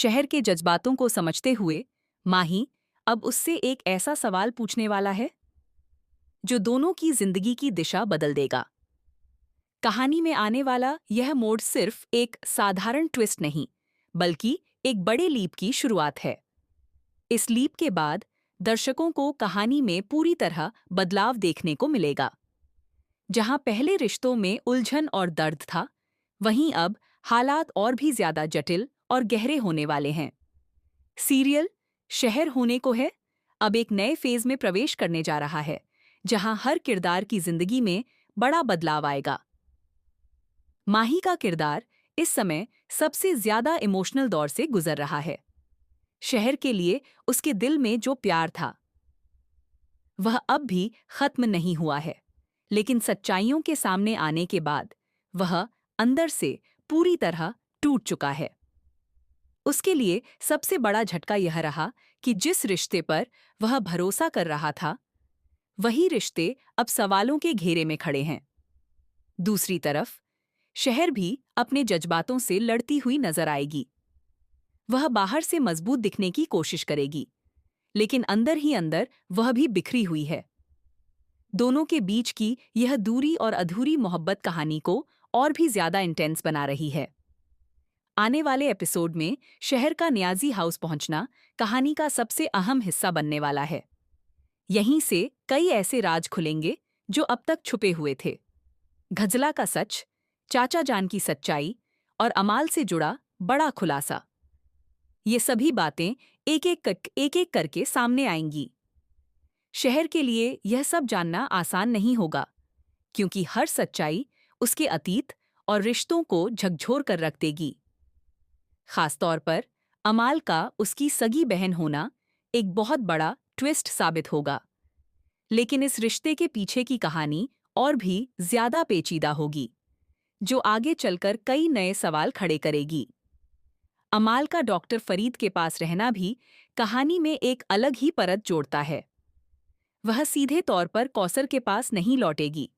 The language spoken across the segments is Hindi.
शहर के जज्बातों को समझते हुए माही अब उससे एक ऐसा सवाल पूछने वाला है जो दोनों की जिंदगी की दिशा बदल देगा। कहानी में आने वाला यह मोड़ सिर्फ एक साधारण ट्विस्ट नहीं, बल्कि एक बड़े लीप की शुरुआत है। इस लीप के बाद दर्शकों को कहानी में पूरी तरह बदलाव देखने को मिलेगा। जहां पहले रिश्तों में उलझन और दर्द था, वहीं अब हालात और भी ज्यादा जटिल और गहरे होने वाले हैं। सीरियल शहर होने को है अब एक नए फेज में प्रवेश करने जा रहा है, जहां हर किरदार की जिंदगी में बड़ा बदलाव आएगा। माही का किरदार इस समय सबसे ज्यादा इमोशनल दौर से गुजर रहा है। शहर के लिए उसके दिल में जो प्यार था वह अब भी खत्म नहीं हुआ है, लेकिन सच्चाइयों के सामने आने के बाद वह अंदर से पूरी तरह टूट चुका है। उसके लिए सबसे बड़ा झटका यह रहा कि जिस रिश्ते पर वह भरोसा कर रहा था, वही रिश्ते अब सवालों के घेरे में खड़े हैं। दूसरी तरफ शहर भी अपने जज्बातों से लड़ती हुई नजर आएगी। वह बाहर से मजबूत दिखने की कोशिश करेगी, लेकिन अंदर ही अंदर वह भी बिखरी हुई है। दोनों के बीच की यह दूरी और अधूरी मोहब्बत कहानी को और भी ज्यादा इंटेंस बना रही है। आने वाले एपिसोड में शहर का न्याजी हाउस पहुंचना कहानी का सबसे अहम हिस्सा बनने वाला है। यहीं से कई ऐसे राज खुलेंगे जो अब तक छुपे हुए थे। गजला का सच, चाचा जान की सच्चाई और अमाल से जुड़ा बड़ा खुलासा, ये सभी बातें एक एक करके सामने आएंगी। शहर के लिए यह सब जानना आसान नहीं होगा, क्योंकि हर सच्चाई उसके अतीत और रिश्तों को झकझोर कर रख देगी। खासतौर पर अमाल का उसकी सगी बहन होना एक बहुत बड़ा ट्विस्ट साबित होगा। लेकिन इस रिश्ते के पीछे की कहानी और भी ज्यादा पेचीदा होगी, जो आगे चलकर कई नए सवाल खड़े करेगी। अमाल का डॉक्टर फरीद के पास रहना भी कहानी में एक अलग ही परत जोड़ता है। वह सीधे तौर पर कौसर के पास नहीं लौटेगी,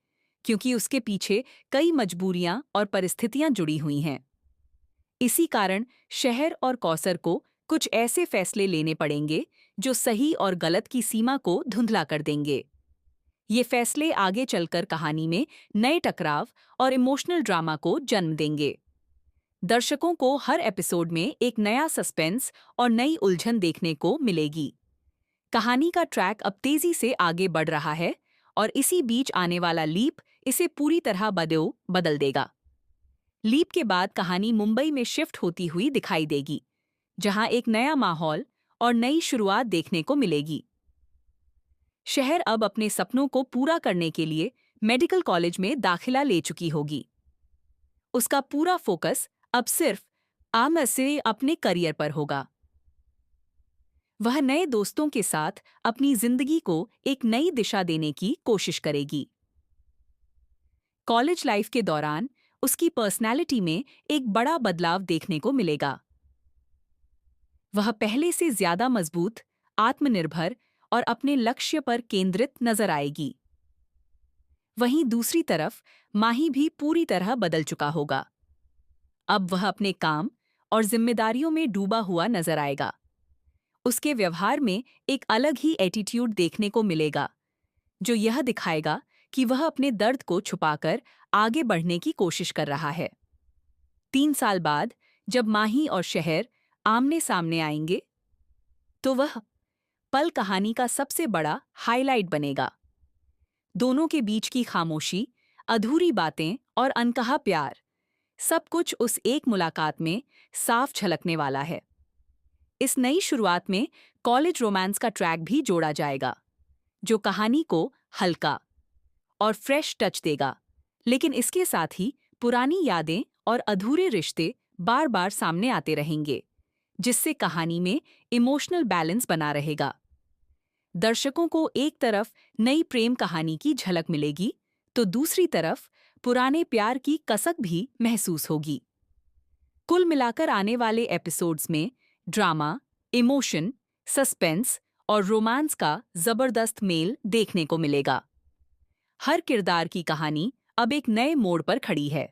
क्योंकि उसके पीछे कई मजबूरियां और परिस्थितियां जुड़ी हुई हैं। इसी कारण शहर और कौसर को कुछ ऐसे फैसले लेने पड़ेंगे जो सही और गलत की सीमा को धुंधला कर देंगे। ये फैसले आगे चलकर कहानी में नए टकराव और इमोशनल ड्रामा को जन्म देंगे। दर्शकों को हर एपिसोड में एक नया सस्पेंस और नई उलझन देखने को मिलेगी। कहानी का ट्रैक अब तेजी से आगे बढ़ रहा है और इसी बीच आने वाला लीप इसे पूरी तरह बदल देगा। लीप के बाद कहानी मुंबई में शिफ्ट होती हुई दिखाई देगी, जहां एक नया माहौल और नई शुरुआत देखने को मिलेगी। शहर अब अपने सपनों को पूरा करने के लिए मेडिकल कॉलेज में दाखिला ले चुकी होगी। उसका पूरा फोकस अब सिर्फ आम से अपने करियर पर होगा। वह नए दोस्तों के साथ अपनी जिंदगी को एक नई दिशा देने की कोशिश करेगी। कॉलेज लाइफ के दौरान उसकी पर्सनैलिटी में एक बड़ा बदलाव देखने को मिलेगा। वह पहले से ज्यादा मजबूत, आत्मनिर्भर और अपने लक्ष्य पर केंद्रित नजर आएगी। वहीं दूसरी तरफ माही भी पूरी तरह बदल चुका होगा। अब वह अपने काम और जिम्मेदारियों में डूबा हुआ नजर आएगा। उसके व्यवहार में एक अलग ही एटीट्यूड देखने को मिलेगा, जो यह दिखाएगा कि वह अपने दर्द को छुपाकर आगे बढ़ने की कोशिश कर रहा है। 3 साल बाद जब माही और शहर आमने सामने आएंगे, तो वह पल कहानी का सबसे बड़ा हाइलाइट बनेगा। दोनों के बीच की खामोशी, अधूरी बातें और अनकहा प्यार, सब कुछ उस एक मुलाकात में साफ झलकने वाला है। इस नई शुरुआत में कॉलेज रोमांस का ट्रैक भी जोड़ा जाएगा, जो कहानी को हल्का और फ्रेश टच देगा। लेकिन इसके साथ ही पुरानी यादें और अधूरे रिश्ते बार बार सामने आते रहेंगे, जिससे कहानी में इमोशनल बैलेंस बना रहेगा। दर्शकों को एक तरफ नई प्रेम कहानी की झलक मिलेगी, तो दूसरी तरफ पुराने प्यार की कसक भी महसूस होगी। कुल मिलाकर आने वाले एपिसोड्स में ड्रामा, इमोशन, सस्पेंस और रोमांस का जबरदस्त मेल देखने को मिलेगा। हर किरदार की कहानी अब एक नए मोड़ पर खड़ी है।